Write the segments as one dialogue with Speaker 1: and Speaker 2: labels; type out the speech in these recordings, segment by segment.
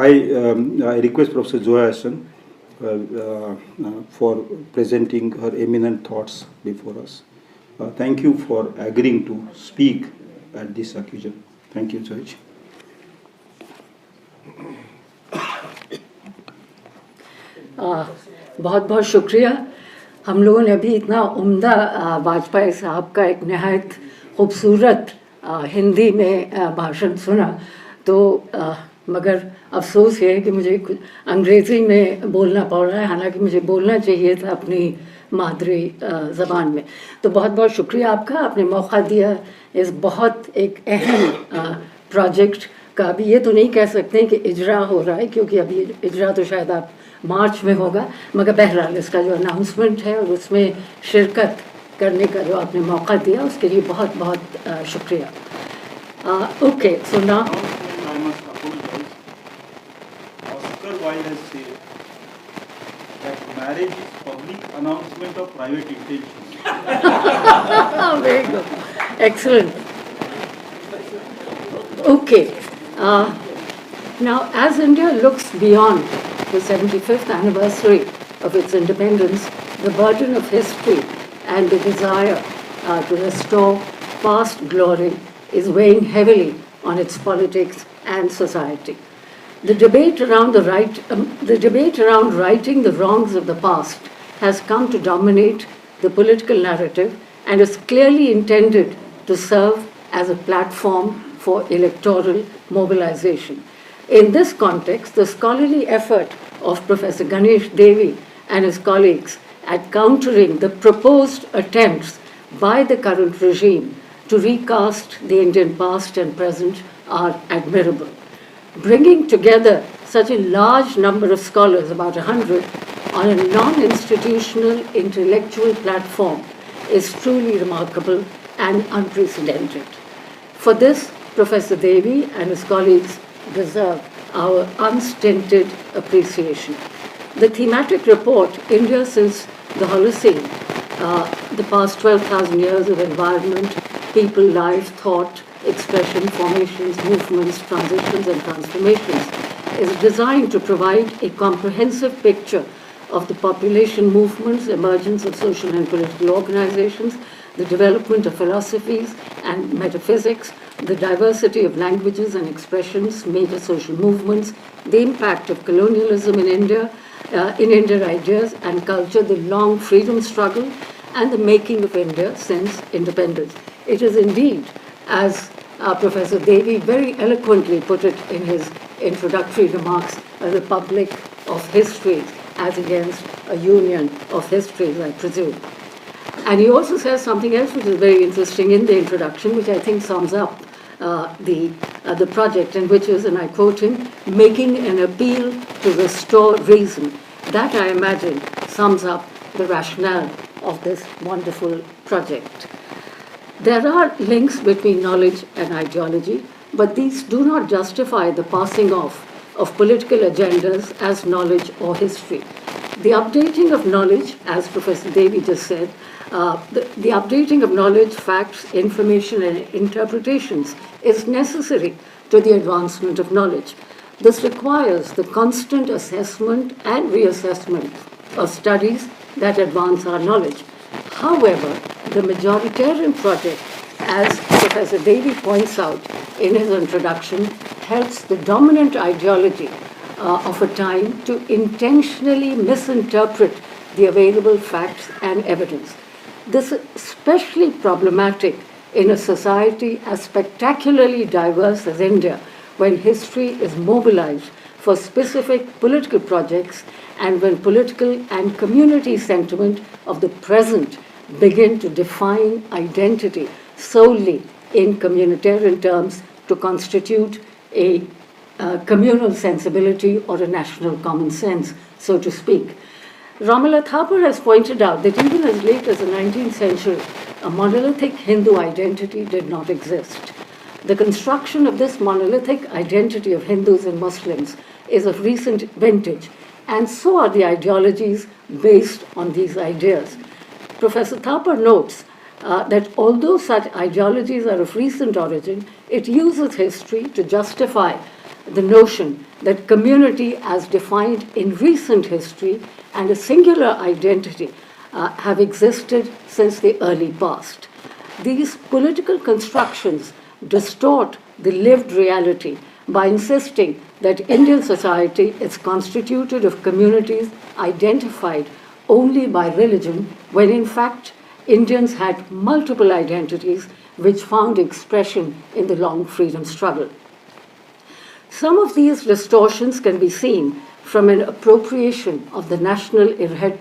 Speaker 1: I request Professor Zoya Hasan for presenting her eminent thoughts before us. Thank you for agreeing to speak at this occasion. Thank you, Judge.
Speaker 2: बहुत बहुत शुक्रिया. हम लोगों ने अभी इतना उम्दा वाजपेयी साहब का एक नहायत खूबसूरत हिंदी में भाषण सुना, तो मगर अफसोस ये है कि मुझे कुछ अंग्रेज़ी में बोलना पड़ रहा है, हालांकि मुझे बोलना चाहिए था अपनी मादरी ज़बान में. तो बहुत बहुत शुक्रिया आपका, आपने मौका दिया इस बहुत एक अहम प्रोजेक्ट का. अभी ये तो नहीं कह सकते कि इजरा हो रहा है, क्योंकि अभी इजरा तो शायद आप मार्च में होगा, मगर बहरहाल इसका जो अनाउंसमेंट है और उसमें शिरकत करने का जो आपने मौका दिया, उसके लिए बहुत बहुत शुक्रिया. Okay, so now
Speaker 3: has said that marriage is public announcement of private intentions.
Speaker 2: Very good. Excellent. Okay. Now, as India looks beyond the 75th anniversary of its independence, the burden of history and the desire to restore past glory is weighing heavily on its politics and society. The debate around righting the wrongs of the past has come to dominate the political narrative and is clearly intended to serve as a platform for electoral mobilization. In this context, the scholarly effort of Professor Ganesh Devi and his colleagues at countering the proposed attempts by the current regime to recast the Indian past and present are admirable. Bringing together such a large number of scholars, about 100, on a non-institutional intellectual platform is truly remarkable and unprecedented. For this, Professor Devi and his colleagues deserve our unstinted appreciation. The thematic report, India since the Holocene, the past 12,000 years of environment, people, life, thought, expression, formations, movements, transitions, and transformations, is designed to provide a comprehensive picture of the population movements, emergence of social and political organizations, the development of philosophies and metaphysics, the diversity of languages and expressions, major social movements, the impact of colonialism in India ideas and culture, the long freedom struggle, and the making of India since independence. It is indeed, as Professor Devi very eloquently put it in his introductory remarks, a republic of histories as against a union of histories, I presume. And he also says something else which is very interesting in the introduction, which I think sums up the project, and which is, and I quote him, making an appeal to restore reason. That, I imagine, sums up the rationale of this wonderful project. There are links between knowledge and ideology, but these do not justify the passing off of political agendas as knowledge or history. The updating of knowledge, as Professor Devi just said, the updating of knowledge, facts, information, and interpretations is necessary to the advancement of knowledge. This requires the constant assessment and reassessment of studies that advance our knowledge. However, the majoritarian project, as Professor Devi points out in his introduction, helps the dominant ideology of a time to intentionally misinterpret the available facts and evidence. This is especially problematic in a society as spectacularly diverse as India, when history is mobilized for specific political projects and when political and community sentiment of the present begin to define identity solely in communitarian terms to constitute a communal sensibility or a national common sense, so to speak. Ramala Thapar has pointed out that even as late as the 19th century, a monolithic Hindu identity did not exist. The construction of this monolithic identity of Hindus and Muslims is of recent vintage, and so are the ideologies based on these ideas. Professor Thapar notes that although such ideologies are of recent origin, it uses history to justify the notion that community as defined in recent history and a singular identity have existed since the early past. These political constructions distort the lived reality by insisting that Indian society is constituted of communities identified only by religion, when in fact Indians had multiple identities which found expression in the long freedom struggle. Some of these distortions can be seen from an appropriation of the national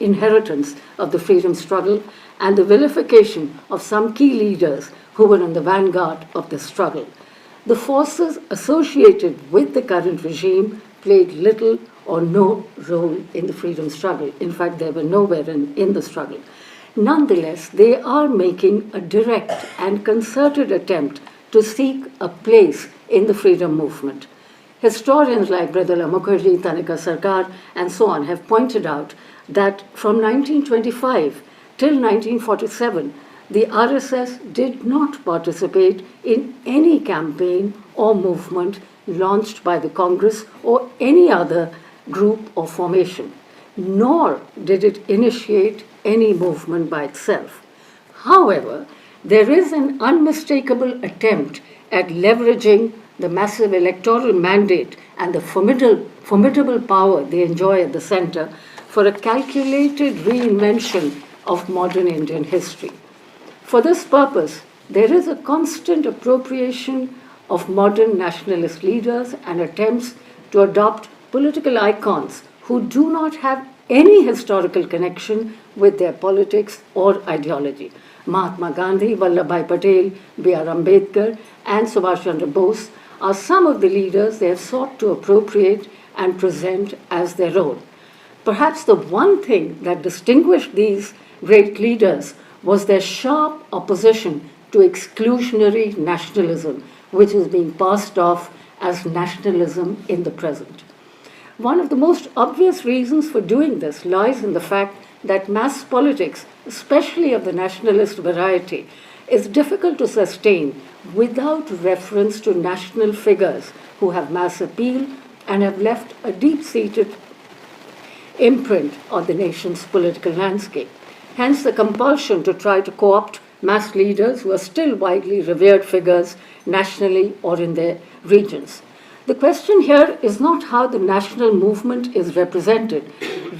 Speaker 2: inheritance of the freedom struggle and the vilification of some key leaders who were in the vanguard of the struggle. The forces associated with the current regime played little or no role in the freedom struggle. In fact, they were nowhere in the struggle. Nonetheless, they are making a direct and concerted attempt to seek a place in the freedom movement. Historians like Mridula Mukherjee, Tanika Sarkar, and so on have pointed out that from 1925 till 1947, the RSS did not participate in any campaign or movement launched by the Congress or any other group or formation, nor did it initiate any movement by itself. However, there is an unmistakable attempt at leveraging the massive electoral mandate and the formidable power they enjoy at the center for a calculated reinvention of modern Indian history. For this purpose, there is a constant appropriation of modern nationalist leaders and attempts to adopt political icons who do not have any historical connection with their politics or ideology. Mahatma Gandhi, Vallabhbhai Patel, B.R. Ambedkar, and Subhash Chandra Bose are some of the leaders they have sought to appropriate and present as their own. Perhaps the one thing that distinguished these great leaders was their sharp opposition to exclusionary nationalism, which is being passed off as nationalism in the present. One of the most obvious reasons for doing this lies in the fact that mass politics, especially of the nationalist variety, is difficult to sustain without reference to national figures who have mass appeal and have left a deep-seated imprint on the nation's political landscape. Hence the compulsion to try to co-opt mass leaders who are still widely revered figures nationally or in their regions. The question here is not how the national movement is represented.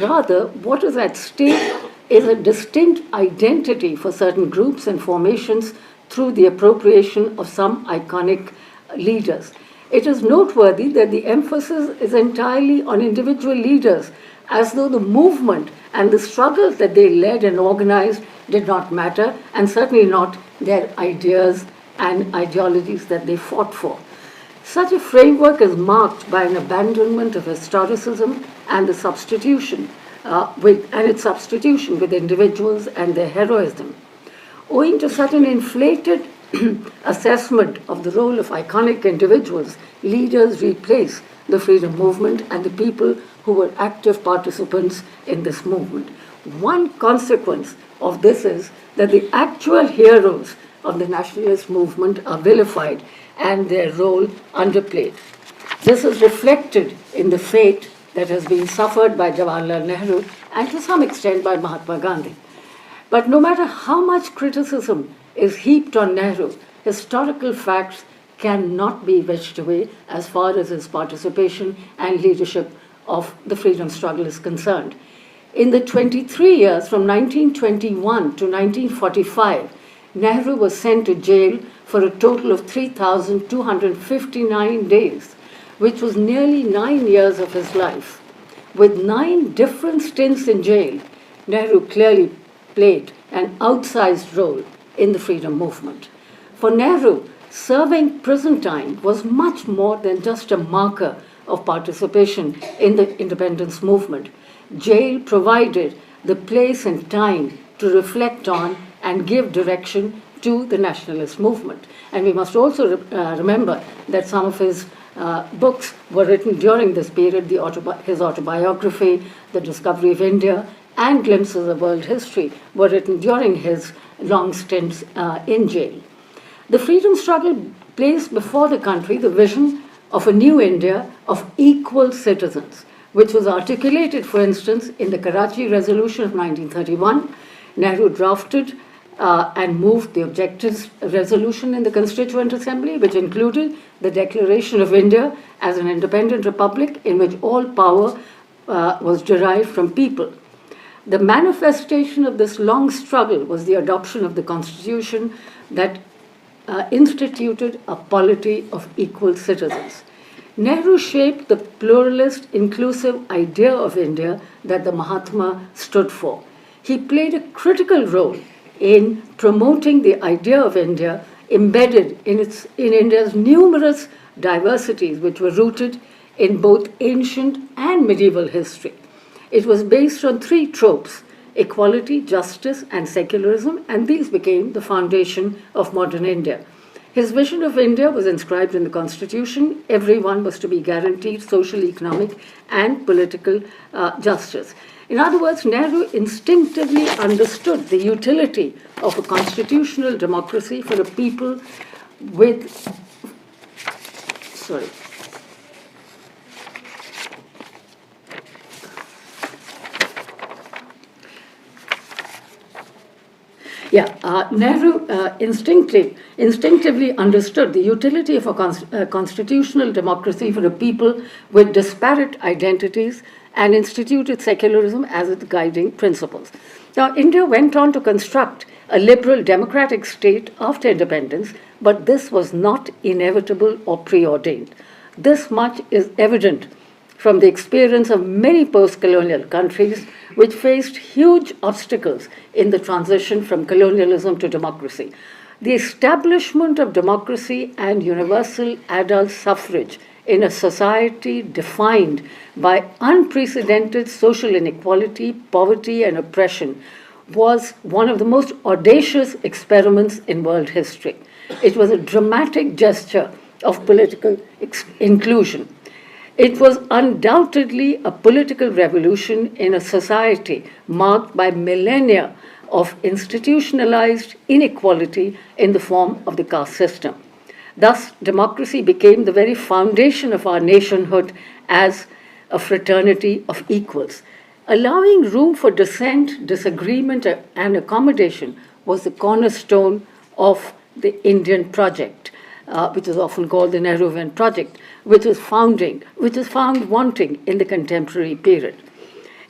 Speaker 2: Rather, what is at stake is a distinct identity for certain groups and formations through the appropriation of some iconic leaders. It is noteworthy that the emphasis is entirely on individual leaders, as though the movement and the struggles that they led and organized did not matter, and certainly not their ideas and ideologies that they fought for. Such a framework is marked by an abandonment of historicism and its substitution with individuals and their heroism. Owing to such an inflated assessment of the role of iconic individuals, leaders replace the freedom movement and the people who were active participants in this movement. One consequence of this is that the actual heroes of the nationalist movement are vilified and their role underplayed. This is reflected in the fate that has been suffered by Jawaharlal Nehru and to some extent by Mahatma Gandhi. But no matter how much criticism is heaped on Nehru, historical facts cannot be wished away as far as his participation and leadership of the freedom struggle is concerned. In the 23 years from 1921 to 1945, Nehru was sent to jail for a total of 3,259 days, which was nearly 9 years of his life. With 9 different stints in jail, Nehru clearly played an outsized role in the freedom movement. For Nehru, serving prison time was much more than just a marker of participation in the independence movement. Jail provided the place and time to reflect on and give direction to the nationalist movement. And we must also remember that some of his books were written during this period, his autobiography, The Discovery of India, and Glimpses of World History were written during his long stints in jail. The freedom struggle placed before the country the vision of a new India of equal citizens, which was articulated, for instance, in the Karachi Resolution of 1931. Nehru drafted and moved the objectives resolution in the Constituent Assembly, which included the declaration of India as an independent republic in which all power was derived from people. The manifestation of this long struggle was the adoption of the Constitution that instituted a polity of equal citizens. Nehru shaped the pluralist, inclusive idea of India that the Mahatma stood for. He played a critical role in promoting the idea of India embedded in India's numerous diversities, which were rooted in both ancient and medieval history. It was based on three tropes: equality, justice, and secularism, and these became the foundation of modern India. His vision of India was inscribed in the Constitution. Everyone was to be guaranteed social, economic, and political justice. In other words, Nehru instinctively understood the utility of a constitutional democracy for a people with, Nehru instinctively understood the utility of a constitutional democracy for a people with disparate identities and instituted secularism as its guiding principles. Now, India went on to construct a liberal democratic state after independence, but this was not inevitable or preordained. This much is evident from the experience of many post-colonial countries which faced huge obstacles in the transition from colonialism to democracy. The establishment of democracy and universal adult suffrage in a society defined by unprecedented social inequality, poverty, and oppression was one of the most audacious experiments in world history. It was a dramatic gesture of political inclusion. It was undoubtedly a political revolution in a society marked by millennia of institutionalized inequality in the form of the caste system. Thus, democracy became the very foundation of our nationhood as a fraternity of equals. Allowing room for dissent, disagreement, and accommodation was the cornerstone of the Indian project, which is often called the Nehruvian project, which is found wanting in the contemporary period.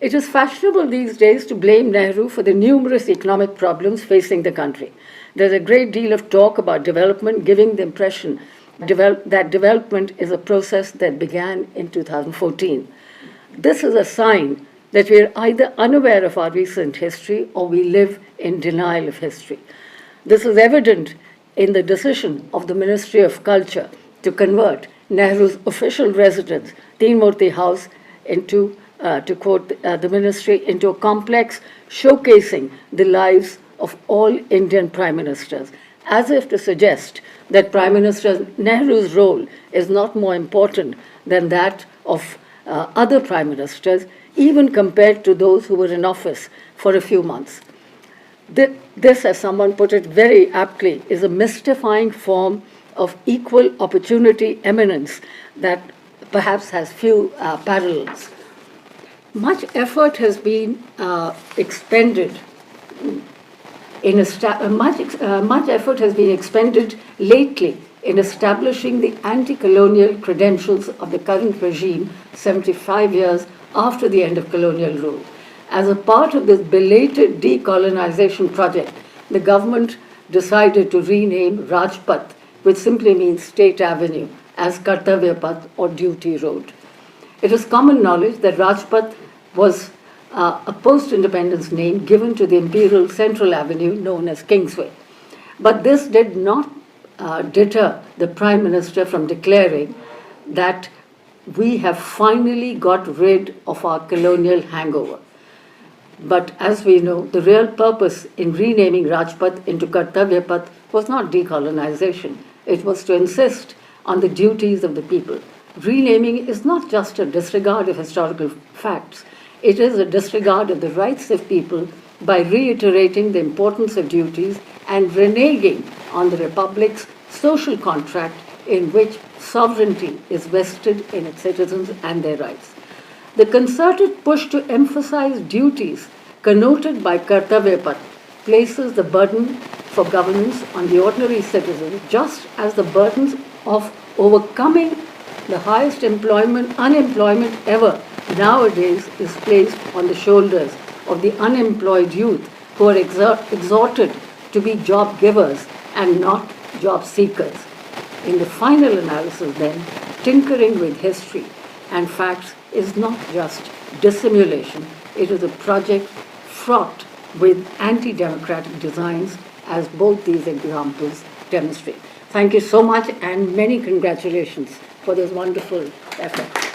Speaker 2: It is fashionable these days to blame Nehru for the numerous economic problems facing the country. There's a great deal of talk about development, giving the impression that development is a process that began in 2014. This is a sign that we are either unaware of our recent history or we live in denial of history. This is evident in the decision of the Ministry of Culture to convert Nehru's official residence, Teen Murti House, into, to quote the ministry, into a complex showcasing the lives of all Indian prime ministers, as if to suggest that Prime Minister Nehru's role is not more important than that of other prime ministers, even compared to those who were in office for a few months. This, as someone put it very aptly, is a mystifying form of equal opportunity eminence that perhaps has few parallels. Much effort has been expended lately in establishing the anti-colonial credentials of the current regime 75 years after the end of colonial rule. As a part of this belated decolonization project, the government decided to rename Rajpath, which simply means State Avenue, as Kartavya Path or Duty Road. It is common knowledge that Rajpath was a post-independence name given to the imperial Central Avenue known as Kingsway. But this did not deter the Prime Minister from declaring that we have finally got rid of our colonial hangover. But as we know, the real purpose in renaming Rajpath into Kartavya Path was not decolonization. It was to insist on the duties of the people. Renaming is not just a disregard of historical facts. It is a disregard of the rights of people by reiterating the importance of duties and reneging on the Republic's social contract in which sovereignty is vested in its citizens and their rights. The concerted push to emphasize duties connoted by Kartavya Path places the burden for governance on the ordinary citizen, just as the burdens of overcoming the highest unemployment ever nowadays is placed on the shoulders of the unemployed youth who are exhorted to be job givers and not job seekers. In the final analysis then, tinkering with history and facts is not just dissimulation, it is a project fraught with anti-democratic designs, as both these examples demonstrate. Thank you so much and many congratulations for this wonderful effort.